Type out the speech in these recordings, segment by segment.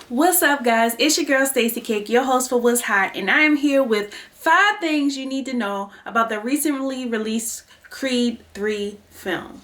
What's up, guys? It's your girl Stacy Cake, your host for What's Hot, and I am here with 5 things you need to know about the recently released Creed 3 film.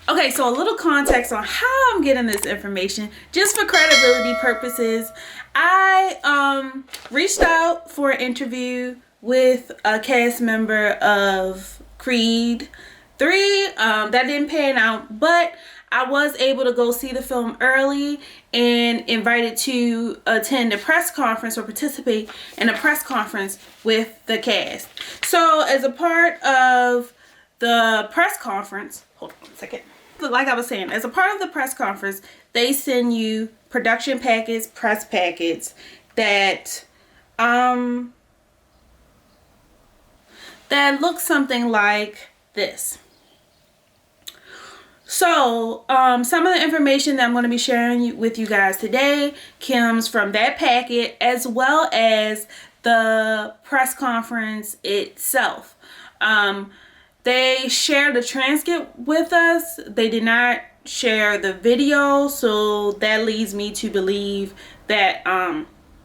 Okay, so a little context on how I'm getting this information, just for credibility purposes. I reached out for an interview with a cast member of Creed 3. That didn't pan out, but I was able to go see the film early and invited to attend a press conference or participate in a press conference with the cast. So as a part of the press conference, hold on a second. Like I was saying, as a part of the press conference, they send you production packets, press packets that look something like this. So, some of the information that I'm going to be sharing with you guys today comes from that packet as well as the press conference itself. They shared a transcript with us. They did not share the video, so that leads me to believe that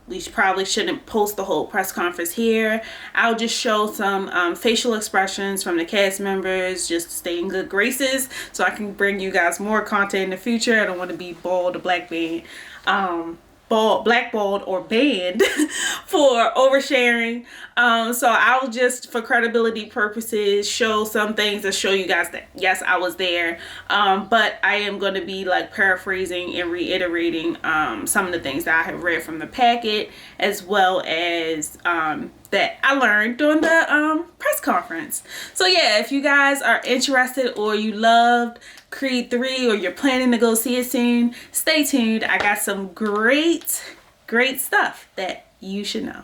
we probably shouldn't post the whole press conference here. I'll just show some facial expressions from the cast members just to stay in good graces so I can bring you guys more content in the future. I don't want to be blackballed or banned for oversharing. So I'll just, for credibility purposes, show some things to show you guys that yes, I was there. But I am going to be like paraphrasing and reiterating some of the things that I have read from the packet, as well as that I learned during the press conference. So yeah, if you guys are interested or you loved Creed 3 or you're planning to go see it soon, stay tuned. I got some great stuff that you should know.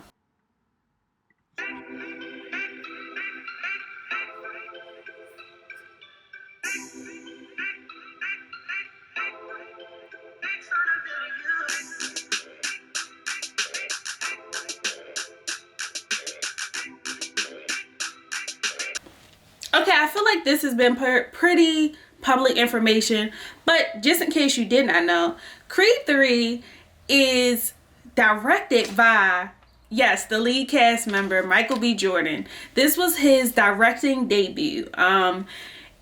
Okay, I feel like this has been pretty public information, but just in case you did not know, Creed 3 is directed by, yes, the lead cast member, Michael B. Jordan. This was his directing debut.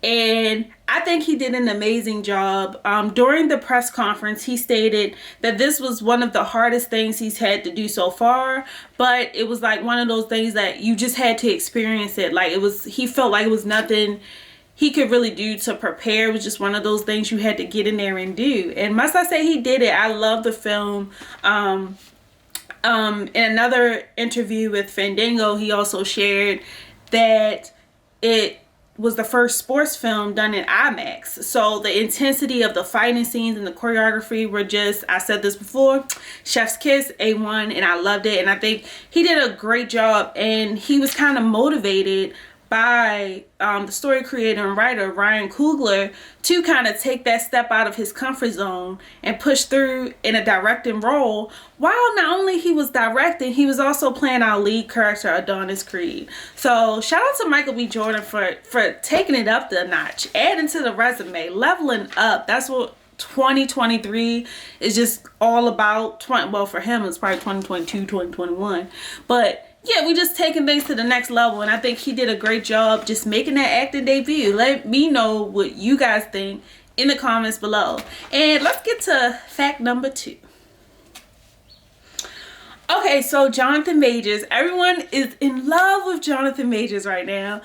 And I think he did an amazing job. During the press conference, he stated that this was one of the hardest things he's had to do so far, but it was like one of those things that you just had to experience it. Like he felt like it was nothing he could really do to prepare. It was just one of those things you had to get in there and do. And must I say, he did it. I love the film. In another interview with Fandango, he also shared that it was the first sports film done in IMAX. So the intensity of the fighting scenes and the choreography were just, I said this before, chef's kiss, A1, and I loved it. And I think he did a great job, and he was kind of motivated by the story creator and writer Ryan Coogler to kind of take that step out of his comfort zone and push through in a directing role, while not only he was directing, he was also playing our lead character, Adonis Creed. So shout out to Michael B. Jordan for taking it up the notch, adding to the resume, leveling up. That's what 2023 is just all about. Well, for him it's probably 2022, 2021, but yeah, we just taking things to the next level, and I think he did a great job just making that acting debut. Let me know what you guys think in the comments below. And let's get to fact number 2. Okay, so Johnathan Majors. Everyone is in love with Johnathan Majors right now.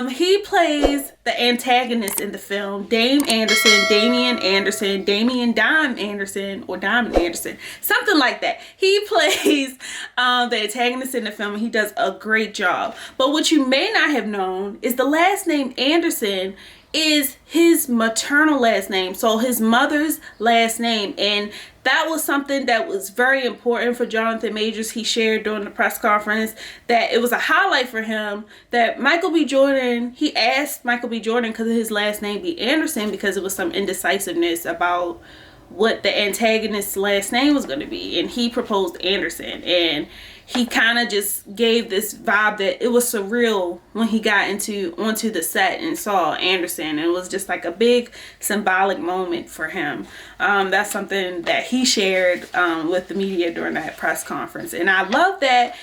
He plays the antagonist in the film, Dame Anderson, Damian Anderson, Damian Dime Anderson, or Diamond Anderson, something like that. He plays the antagonist in the film, and he does a great job. But what you may not have known is the last name Anderson is his maternal last name, so his mother's last name. And that was something that was very important for Johnathan Majors. He shared during the press conference that it was a highlight for him that Michael B. Jordan, he asked Michael B. Jordan, could his last name be Anderson, because it was some indecisiveness about what the antagonist's last name was going to be, and he proposed Anderson, and he kind of just gave this vibe that it was surreal when he got onto the set and saw Anderson. It was just like a big symbolic moment for him. That's something that he shared with the media during that press conference, and I love that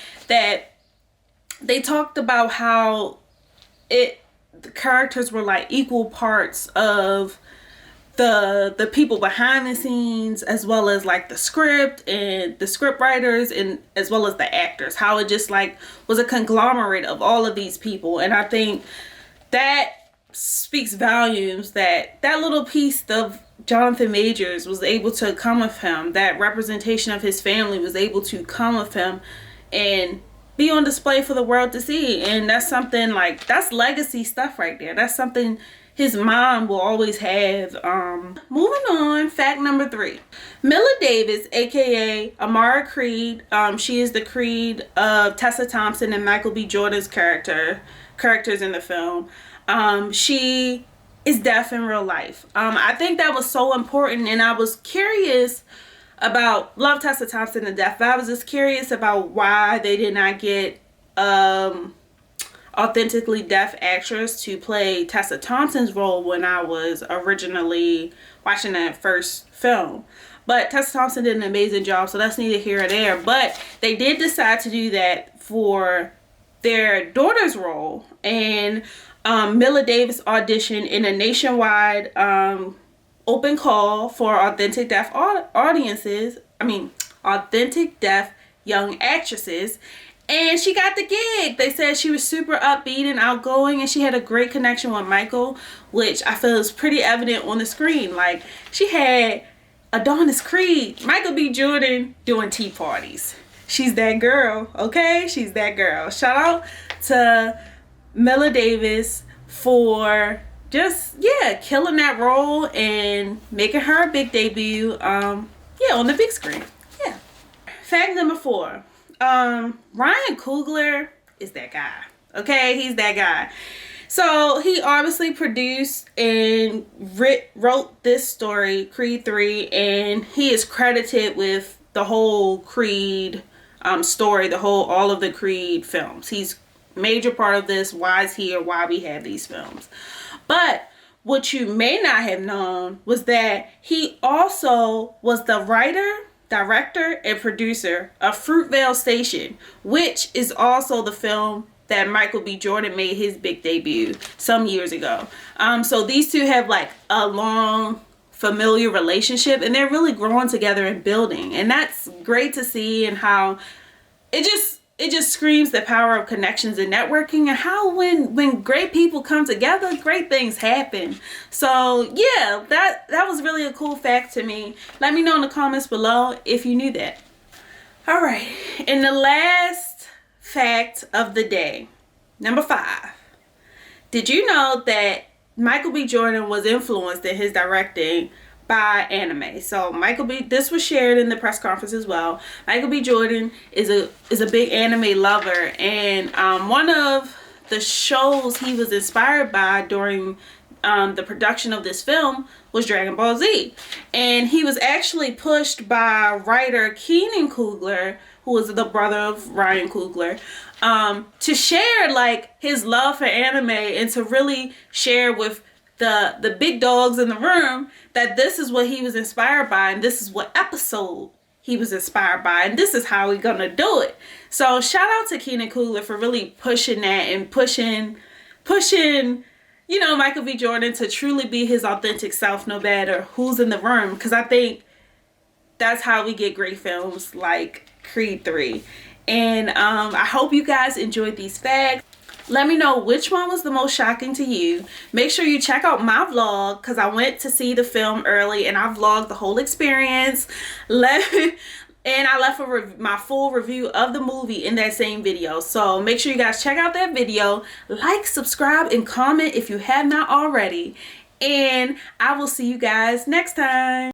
they talked about how the characters were like equal parts of the people behind the scenes, as well as like the script and the script writers, and as well as the actors, how it just like was a conglomerate of all of these people. And I think that speaks volumes that little piece of Johnathan Majors was able to come with him, that representation of his family was able to come with him and be on display for the world to see. And that's something like, that's legacy stuff right there. That's something his mom will always have. Moving on, fact number 3. Mila Davis, aka Amara Creed, she is the Creed of Tessa Thompson and Michael B. Jordan's characters in the film. She is deaf in real life. I think that was so important, and I was curious about, love Tessa Thompson to death, but I was just curious about why they did not get authentically deaf actress to play Tessa Thompson's role when I was originally watching that first film. But Tessa Thompson did an amazing job, so that's neither here or there. But they did decide to do that for their daughter's role, and Mila Davis auditioned in a nationwide open call for authentic deaf authentic deaf young actresses. And she got the gig. They said she was super upbeat and outgoing, and she had a great connection with Michael, which I feel is pretty evident on the screen. Like, she had Adonis Creed, Michael B. Jordan doing tea parties. She's that girl, okay? She's that girl. Shout out to Mila Davis for just, killing that role and making her a big debut, on the big screen. Yeah. Fact number 4. Ryan Coogler is that guy. Okay, he's that guy. So he obviously produced and wrote this story, Creed 3, and he is credited with the whole Creed story, all of the Creed films. He's a major part of this, why is he or why we have these films. But what you may not have known was that he also was the writer, director, and producer of Fruitvale Station, which is also the film that Michael B. Jordan made his big debut some years ago. So these two have like a long familiar relationship, and they're really growing together and building, and that's great to see, and how it just screams the power of connections and networking, and how when great people come together, great things happen. So yeah, that was really a cool fact to me. Let me know in the comments below if you knew that. All right, and the last fact of the day, number 5. Did you know that Michael B. Jordan was influenced in his directing by anime? So this was shared in the press conference as well. Michael B. Jordan is a big anime lover, and one of the shows he was inspired by during the production of this film was Dragon Ball Z. And he was actually pushed by writer Keenan Coogler, who was the brother of Ryan Coogler, to share like his love for anime, and to really share with the big dogs in the room that this is what he was inspired by, and this is what episode he was inspired by, and this is how we're gonna do it. So shout out to Keenan Coogler for really pushing that, and pushing Michael B. Jordan to truly be his authentic self, no matter who's in the room, because I think that's how we get great films like Creed 3. And I hope you guys enjoyed these facts. Let me know which one was the most shocking to you. Make sure you check out my vlog, because I went to see the film early and I vlogged the whole experience. And I left my full review of the movie in that same video. So make sure you guys check out that video. Like, subscribe, and comment if you have not already. And I will see you guys next time.